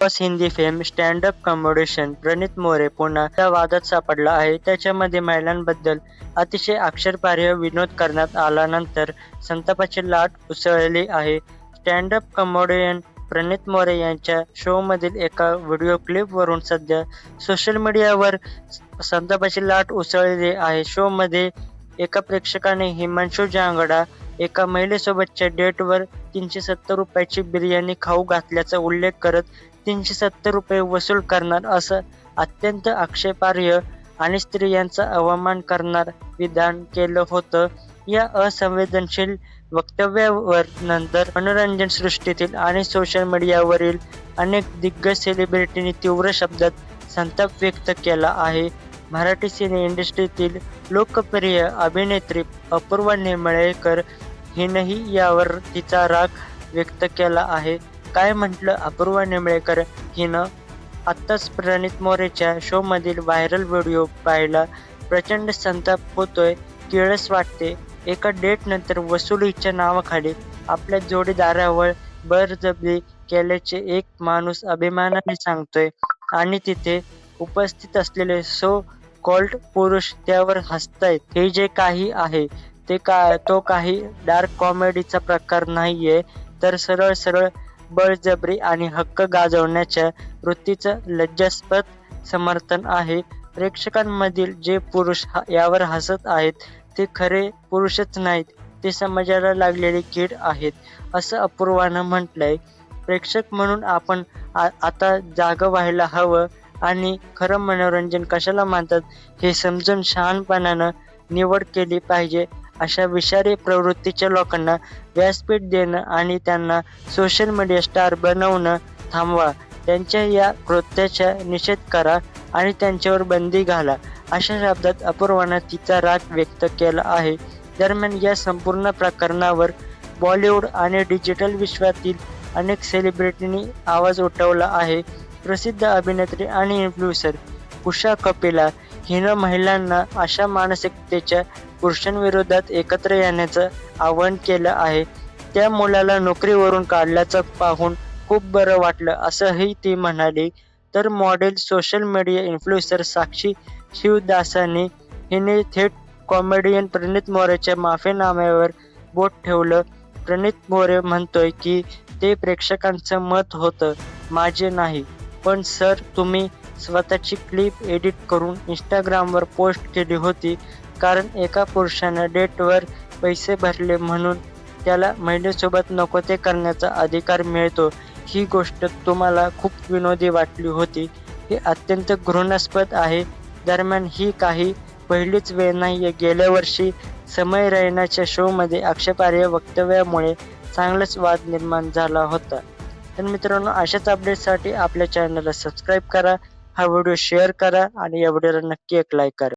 Boss Hindi fame stand up comedian Praneet More पुन्हा त्या वादात सापडला आहे. त्याच्यामध्ये महिलांबद्दल अतिशय आक्षेपार्ह विनोद करण्यात आल्यानंतर संतापाची लाट उसळली आहे. स्टँड-अप कॉमेडियन प्रणीत मोरे यांच्या शोमधील एका व्हिडिओ क्लिपवरून सध्या सोशल मीडियावर संतापाची लाट उसळली आहे. शोमध्ये एका प्रेक्षकाने हिमांशू झांगडा एका महिलेसोबतच्या डेटवर ₹370 ची बिर्याणी खाऊ घातल्याचा उल्लेख करत ₹370 वसूल करणार असं अत्यंत आक्षेपार्ह आणि स्त्रियांचा अवमान करणारं विधान केलं होतं. या असंवेदनशील वक्तव्यावर नंतर मनोरंजन सृष्टीतील आणि सोशल मीडियावरील अनेक दिग्गज सेलिब्रिटींनी तीव्र शब्दात संताप व्यक्त केला आहे. मराठी सिने इंडस्ट्रीतील लोकप्रिय अभिनेत्री अपूर्वा निमळेकर हिनंही यावर तिचा राग व्यक्त केला आहे. काय म्हटलं अपूर्वा निमळेकर हिनं? आत्ताच प्रणीत मोरेच्या शोमधील व्हायरल व्हिडिओ पाहिला. प्रचंड संताप होतोय, किळस वाटते. एका डेटनंतर वसुलीच्या नावाखाली आपल्या जोडीदारावर बळजबरी केल्याचे एक माणूस अभिमानाने सांगतोय आणि तिथे उपस्थित असलेले सो कॉल्ड पुरुष त्यावर हसतायत. हे जे काही आहे तो काही डार्क कॉमेडीचा प्रकार नाहीये, तर सरळ सरळ बळजबरी आणि हक्क गाजवण्याच्या वृत्तीचं लज्जास्पद समर्थन आहे. प्रेक्षकांमधील जे पुरुष यावर हसत आहेत ते खरे पुरुषच नाहीत, ते समाजाला लागलेली कीड आहेत, असं अपूर्वानं म्हटलंय. प्रेक्षक म्हणून आपण आता जागं व्हायला हवं आणि खरं मनोरंजन कशाला म्हणतात हे समजून शहाणपणानं निवड केली पाहिजे. अशा विषारी प्रवृत्तीच्या लोकांना व्यासपीठ देणं आणि त्यांना सोशल मीडिया स्टार बनवणं थांबवा. त्यांच्या या कृत्याचा निषेध करा आणि त्यांच्यावर बंदी घाला, अशा शब्दात अपूर्वानं तिचा राग व्यक्त केला आहे. दरम्यान या संपूर्ण प्रकरणावर बॉलिवूड आणि डिजिटल विश्वातील अनेक सेलिब्रिटींनी आवाज उठवला आहे. प्रसिद्ध अभिनेत्री आणि इन्फ्लुएन्सर उषा कपिला हिनं महिलांना अशा मानसिकतेच्या पुरुषांविरोधात एकत्र येण्याचं आवाहन केलं आहे. त्या मुलाला नोकरीवरून काढल्याचं पाहून खूप बरं वाटलं असंही ती म्हणाली. तर मॉडेल सोशल मीडिया इन्फ्लुएन्सर साक्षी शिवदासानी हिने थेट कॉमेडियन प्रणीत मोरेच्या माफीनाम्यावर बोट ठेवलं. प्रणीत मोरे म्हणतोय की ते प्रेक्षकांचं मत होतं, माझे नाही. पण सर, तुम्ही स्वतःची क्लिप एडिट करून इंस्टाग्रामवर पोस्ट केली होती कारण एका पुरुषानं डेटवर पैसे भरले म्हणून त्याला महिलेसोबत नको ते करण्याचा अधिकार मिळतो. ही गोष्ट तुम्हाला खूप विनोदी वाटली होती. हे अत्यंत घृणास्पद आहे. दरम्यान ही काही पहिलीच वेळ नाहीये. गेल्या वर्षी समय रैनाच्या शोमध्ये आक्षेपार्ह वक्तव्यामुळे चांगलाच वाद निर्माण झाला होता. तर मित्रांनो, अशाच अपडेट्ससाठी आपल्या चॅनलला सबस्क्राईब करा, हा व्हिडिओ शेअर करा आणि या व्हिडिओला नक्की एक लाईक करा.